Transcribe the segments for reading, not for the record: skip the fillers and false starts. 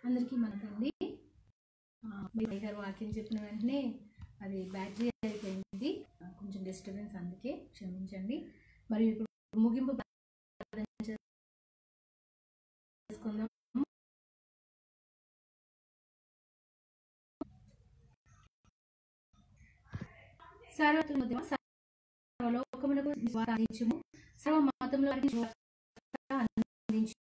అందరికీ మనకండి. మీరు గారు వాక్యం చెప్పిన వెంటనే అది బ్యాటరీ అయిపోయింది, కొంచెం డిస్టర్బెన్స్, అందుకే క్షమించండి. మరి ఇప్పుడు ముగింపు ప్రార్థన చేసుకుందాం. సర్వలోకమునకు విశ్వాసించుము, సర్వ మతముల వారికి అందించుము.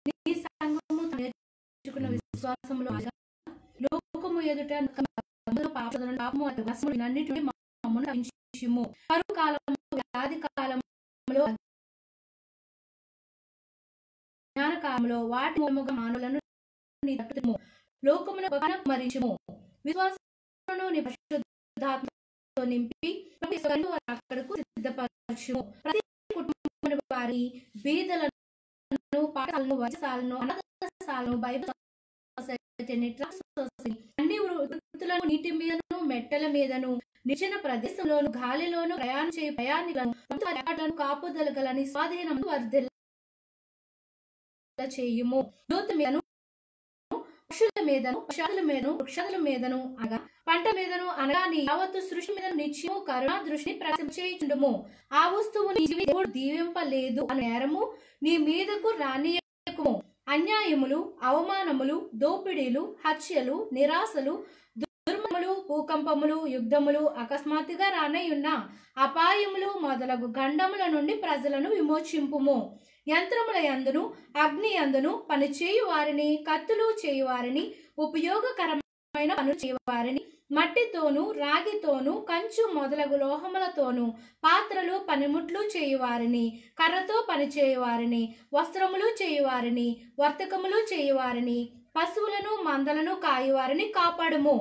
నీ సంఘము నేర్చుకున్న విశ్వాసములో లోకము ఎదుట పాపము అన్నిటిని మమ్మను రక్షించుము. కరువు కాలము, వ్యాధి కాలంలో, జ్ఞాన కాలంలో వాటి మూలముగా మానవులను లోకమును మరించుము. విశ్వాసమును నీ పరిశుద్ధాత్మతో నింపి అక్కడకు సిద్ధపరచుము. ప్రతి కుటుంబం వారి బీదలను, పాఠశాలను, వైద్యశాలను, అనాథశాలను, బైబిల్ అన్ని వృత్తులను నీటి మీదను, మెట్టల మీదను, నిర్జన ప్రదేశంలోను, గాలిలోను ప్రయాణం చేయ ప్రయాణికులను కాపుదల గలని స్వాధీనము వర్ధిల్ల చేయుము. జ్యోతి మీదను, పక్షుల మీదను, పక్షుల మీదను, వృక్షాల మీదను, అనగా పంట మీదను, అనగా నీ యావత్తు సృష్టి మీద నిత్యము కరుణా దృష్టిని ప్రకాశించుము. ఆ వస్తువు దేవుడు దీవింపలేదు అను నేరము నీ మీదకు రానియకుము. అన్యాయములు, అవమానములు, దోపిడీలు, హత్యలు, నిరాశలు, దుర్మములు, భూకంపములు, యుద్ధములు, అకస్మాత్తుగా రానయ్యున్న అపాయములు మొదలగు గండముల నుండి ప్రజలను విమోచింపుము. యంత్రముల యందును, అగ్ని యందును పనిచేయు వారిని, కత్తులు చేయువారిని, ఉపయోగకరమైన పనులు చేయువారిని, మట్టితోను, రాగితోను, కంచు మొదలగు లోహములతోను పాత్రలు, పనిముట్లు చేయువారిని, కర్రతో పనిచేయువారిని, వస్త్రములు చేయువారిని, వర్తకములు చేయువారిని, పశువులను, మందలను కాయువారిని కాపాడుము.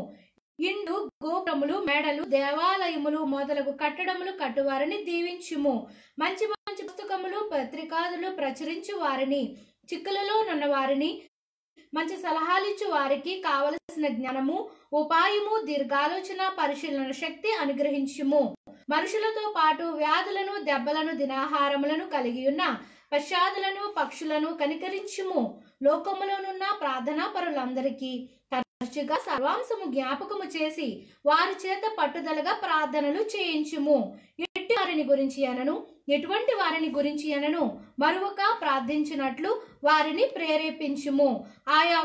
ఇండు, గోపురములు, మేడలు, దేవాలయములు మొదలగు కట్టడములు కట్టువారిని దీవించుము. మంచి మంచి పుస్తకములు, పత్రికాదులు ప్రచురించు వారిని, చిక్కులలో నున్న వారిని, మంచి సలహాలిచ్చు వారికి కావలసిన జ్ఞానము, ఉపాయము, దీర్ఘాలోచన, పరిశీలన శక్తి అనుగ్రహించుము. మనుషులతో పాటు వ్యాధులను, దెబ్బలను, దినాహారములను కలిగి ఉన్న పశ్చాదులను, పక్షులను కనికరించుము. లోకములోనున్న ప్రార్థనా పరులందరికీ తరచుగా సర్వాంశము జ్ఞాపకము చేసి వారి చేత పట్టుదలగా ప్రార్థనలు చేయించుము. ఎట్టి వారిని గురించి అనను, ఎటువంటి వారిని గురించి అనను మరొక ప్రార్థించినట్లు వారిని ప్రేరేపించుము. ఆయా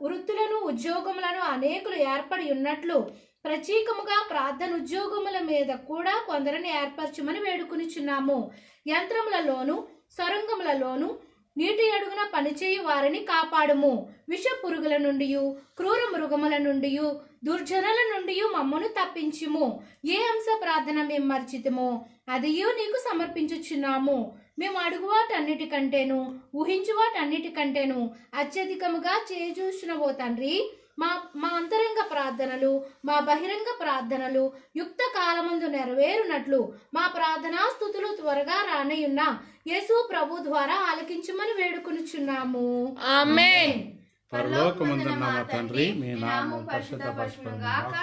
వృత్తులను, ఉద్యోగములను అనేకులు ఏర్పడి ఉన్నట్లు ప్రత్యేకముగా ప్రార్థన ఉద్యోగముల మీద కూడా కొందరిని ఏర్పరచుమని వేడుకొనిచున్నాము. యంత్రములలోను, సొరంగములలోను, నీటి అడుగున పనిచేయు వారిని కాపాడుము. విష పురుగుల నుండి, క్రూర మృగముల నుండి, దుర్జనుల నుండి మమ్మను తప్పించుము. ఏ అంశ ప్రార్థన మేము మర్చితమో అదియో నీకు సమర్పించుచున్నాము. మేము అడుగు వాటన్నిటికంటేను, ఊహించు వాటన్నిటికంటేను అత్యధికముగా చేజూచునవో తండ్రి. మా అంతరంగ ప్రార్థనలు, మా బహిరంగ ప్రార్థనలు యుక్త కాలమందు నెరవేరునట్లు మా ప్రార్థనా స్తుతులు త్వరగా రానయున్న యేసు ప్రభు ద్వారా ఆలకించుమని వేడుకొనుచున్నాము. ఆమేన్. పరలోకమందున్న మా తండ్రి, మీ నామము పరిశుద్ధపరచును గాక,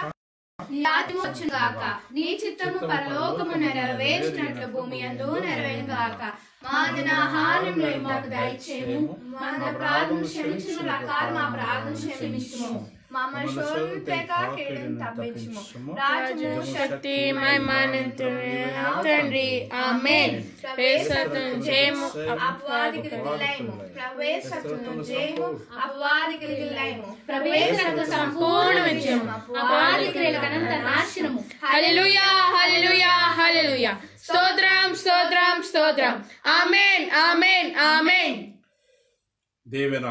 నీ రాజ్యము వచ్చును గాక, నీ చిత్తము పరలోకము నెరవేర్చినట్లు భూమి యందు నెరవేరును గాక. మా దినాహారమును మాకు దయచేయము. మా అపరాధములను క్షమించిన ప్రకారం మా అపరాధములను క్షమించుము. మమ్మల్ని శోధనకు తేక కీడును తప్పించుము. రాజ్యము, శక్తి, తండ్రి. ఆమేన్. ప్రవేశమును జయము, అపవాదికి నిలయము. ప్రవేశమును జయము, అపవాదికి నిలయము. ప్రవేశముకు సంపూర్ణ విజయము, అపవాదికి అనంత నాశనము. హల్లెలూయా, హల్లెలూయా, హల్లెలూయా. స్తోత్రం, స్తోత్రం, స్తోత్రం. ఆమేన్, ఆమేన్, ఆమేన్. దేవన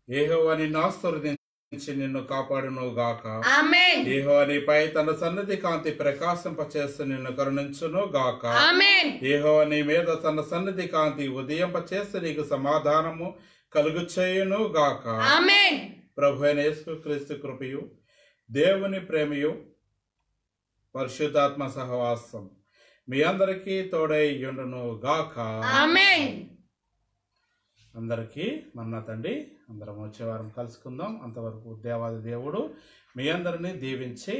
యెహోవా నిన్ను ఆశీర్వదించి నిన్ను కాపాడును గాక. ఆమేన్. యెహోవా నీపై తన సన్నిధి కాంతి ప్రకాశింపచేస్తూ నిన్ను కరుణించును గాక. ఆమేన్. యెహోవా నీ మీద తన సన్నిధి కాంతి ఉదయింపచేస్తూ నీకు సమాధానము కలుగు చేయును గాక. ఆమేన్. ప్రభువైన యేసుక్రీస్తు కృపయు, దేవుని ప్రేమయు, పరిశుద్ధాత్మ సహవాసం మీ అందరికీ తోడై యుండును గాక. ఆమేన్. అందరికీ మన్నా తండ్రి. అందరం వచ్చే వారం కలుసుకుందాం. అంతవరకు దేవాది దేవుడు మీ అందరినీ దీవించి